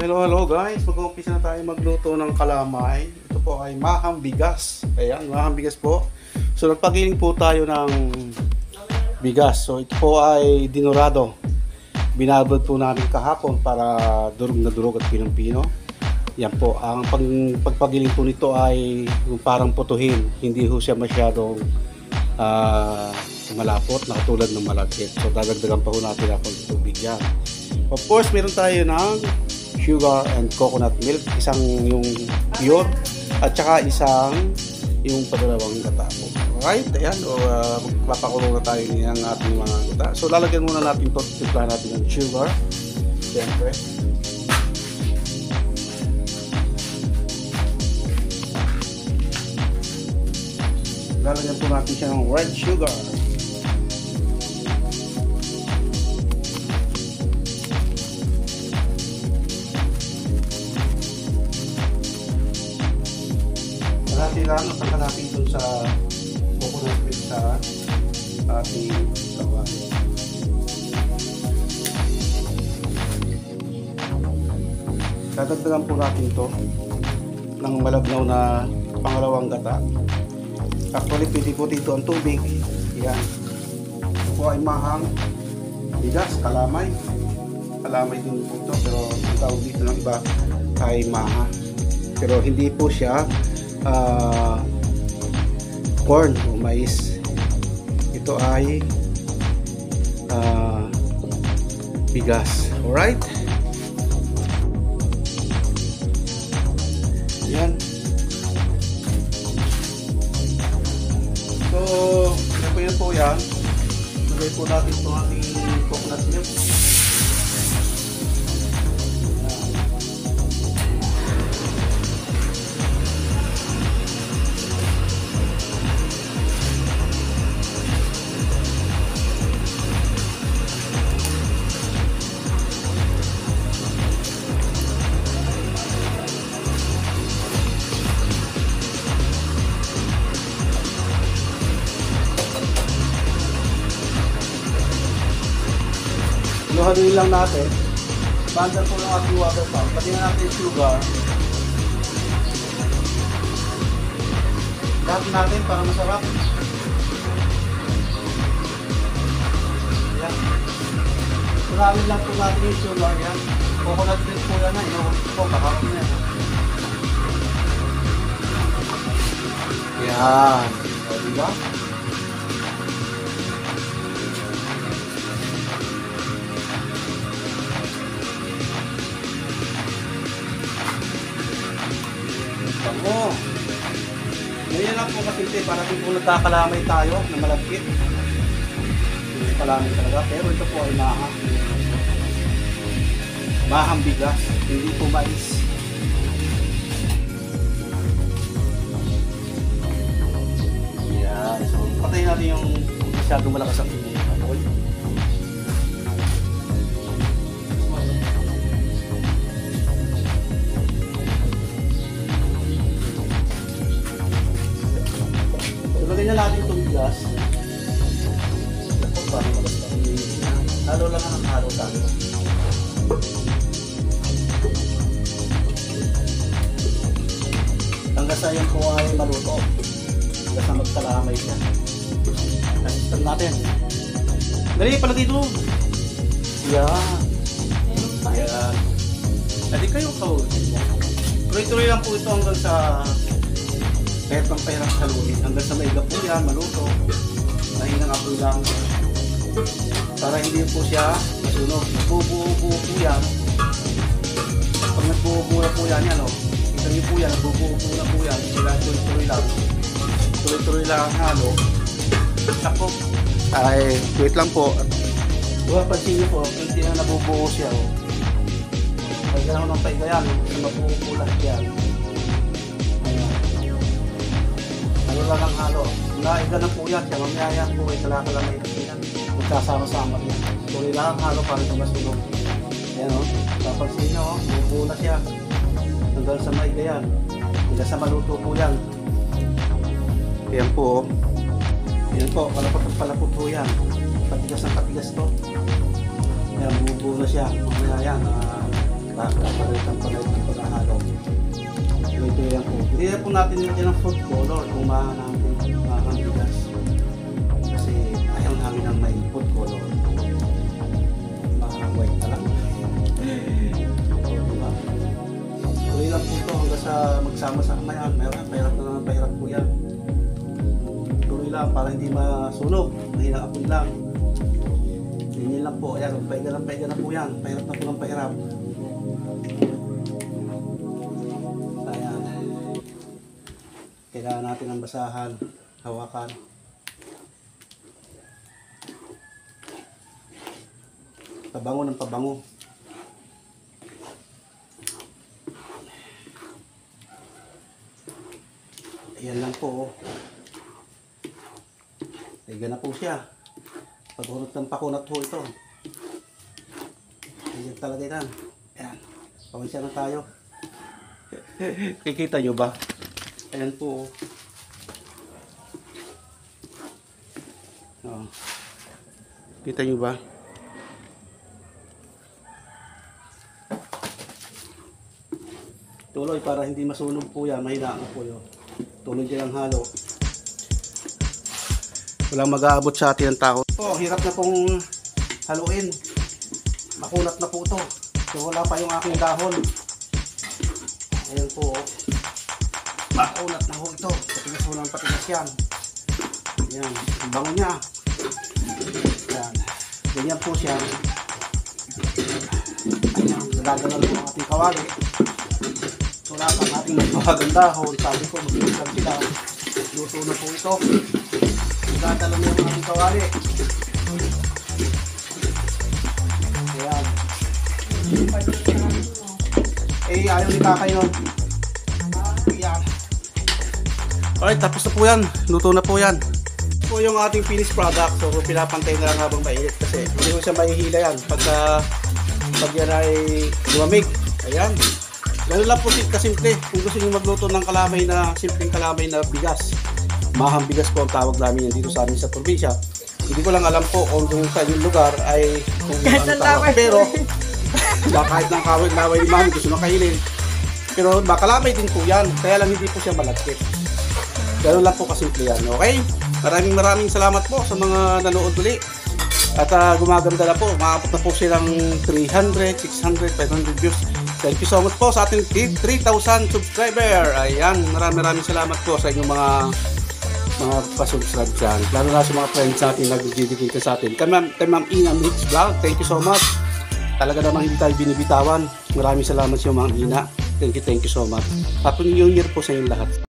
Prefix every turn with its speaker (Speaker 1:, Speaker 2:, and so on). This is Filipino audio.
Speaker 1: Hello guys, mag-uumpisa na tayo magluto ng kalamay. Ito po ay mahang bigas. Ayan, mahang bigas po. So nagpagiling po tayo ng bigas. So ito po ay dinurado. Binabad po namin kahapon para durog na durog at pinong-pino. Yan po, ang pagpagiling po nito ay yung parang putuhin. Hindi ho siya masyadong malapot na katulad ng malagkit. So dadagdagan pa ho natin ako ng tubig yan. Of course, meron tayo ng sugar and coconut milk, isang yung pure at saka isang yung padalawang gata po. Alright, ayan, magpapakulo na tayo ng ating mga gata. So lalagyan muna natin ito, timpla natin ng sugar. Siyempre. Lalagyan po natin siya ng red sugar. Natin lang, nataka natin dun sa coconut milk sa ating kawan. Dadagdagan po natin to ng malabnaw na pangalawang gata. Actually, pwede po dito ang tubig. Yan. Ito po ay mahang bigas, kalamay. Kalamay din po ito, pero ang tawag dito ng iba ay maha. Pero hindi po siya corn o mais. Ito ay bigas. Alright? Yan. So, yan po yan. Lagay po natin itong ating coconut milk. Haluin lang natin. Bandar po ng ating water pump. Pati na natin yung sugar. Lahat natin para masarap. Yan. Maraming lang po natin yung sugar. Yan. Coconut milk po yan na. Inuhot po. Kakapin yan. Yan. O, diba? Oo. Ngayon lang po kasi para kung nagkakalamay tayo na malagkit. Hindi kalamay talaga. Pero ito po ay mahang bigas. Hindi po mais. Yan. So, patayin natin yung masyadong malakas ang apoy. Lagyan na natin itong bigas. Ito pa, halo lang ang halo tayo. Hanggang sa yan po ay maluto. Hanggang sa magkalamay siya. Nasistan natin. Dali pala dito. Yan. Yan. Dali kayo kaulin. Tuloy-tuloy lang po ito hanggang sa kahit pang pahirap haluin. Hanggang sa maigap po yan, maluto. Nahinang apoy lang. Para hindi po siya masunog. Nagbubuo-buo po yan. Pag nagbubuo na po yan, yan o. Kita niyo po yan, nagbubuo-buo na po yan. Sila tuloy-tuloy lang. Tuloy-tuloy lang ang halo. Ako. Ay, wait lang po. Kung pansin niyo po, hindi na nabubuo siya o. Pag gano'n ng taiga yan, mabubuo lang yan. Halo lang ang halo. Naiga na po yan. Siya mamaya po ay kalakalamay yan. Magkasama-sama yan. Tuloy lang ang halo para ito masunog. Ayan o. Papansin nyo o. Bubuo na siya. Hanggang sa maiga yan. Hanggang sa maluto po yan. Ayan po o. Ayan po. Palapot po yan. Patigas ng patigas to. Ayan. Bubuo na siya. Mamaya yan. Papalitan pala yung panahalo. Ito yan po. Hindi na po natin nilagyan ng food color kung mahangigas. Kasi ayaw namin ng may food color. White na lang. Diba? Tuloy lang po ito hanggang sa magsama-sama yan. Pahirap na naman, pahirap po yan. Tuloy lang para hindi masunog. Mahina apoy lang. Ganyan lang po. Ayan, paiga na po yan. Pahirap na po ng pahirap. Ayan. Kailangan natin ang basahan. Hawakan. Pabango ng pabango. Ayan lang po. Paiga na po siya. Paghunot ng pakunat ho ito. Ayan talaga yan. Ayan. Pawinsya na tayo. Kikita nyo ba? Ayan po. Oh. Kita nyo ba? Tuloy para hindi masunog po yan. Mahina po yun. Tuloy dyan ang halo. Walang mag-aabot sa atin ng takot. Oh, hirap na pong haluin. Makunat na po ito. So wala pa yung aking dahon. Ayan po. Makunat na po ito. Patigas mo ng patigas yan. Ayan. Ang bango niya. Ayan. Ganyan po siya. Ayan. Nagagalan po ang ating kawali. Wala pa ang ating magbawagang dahon. Sabi ko, mag-iisang sila. Luto na po ito. Nagagalan mo ang ating kawali. Ayan. Eh, ayaw ni Kakay nun. Ayan. Alright, tapos na po yan. Luto na po yan. Ito po yung ating finished product. So, pinapantay na lang habang mainit kasi hindi ko siya mahihila yan pagka yan ay lumamig. Ayan. Ganun lang po kasimple. Kung gusto nyo magluto ng kalamay na simpleng kalamay na bigas. Mahang bigas po ang tawag namin yan dito sa amin sa probinsya. Hindi ko lang alam po kung yung sa inyong lugar ay kung ano tawag. Pero kahit ng kaway-laway ni mami gusto nang kainin. Pero makalamay din po yan. Kaya lang hindi po siya malagkit. Ganun lang po kasimple yan. Okay? Maraming salamat po sa mga nanood uli. At gumaganda na po. Maabot na po silang 300, 600, 500 views. Thank you so much po sa ating 3,000 subscriber. Ayan, maraming salamat po sa inyong mga pa-subscribe dyan. Lalo na sa mga friends natin na nag-dedicate sa atin. Kay Ma'am Ina Mix Vlog, thank you so much. Talaga namang hindi tayo binibitawan. Maraming salamat sa Ma'am Ina. Thank you so much. Happy New Year po sa inyong lahat.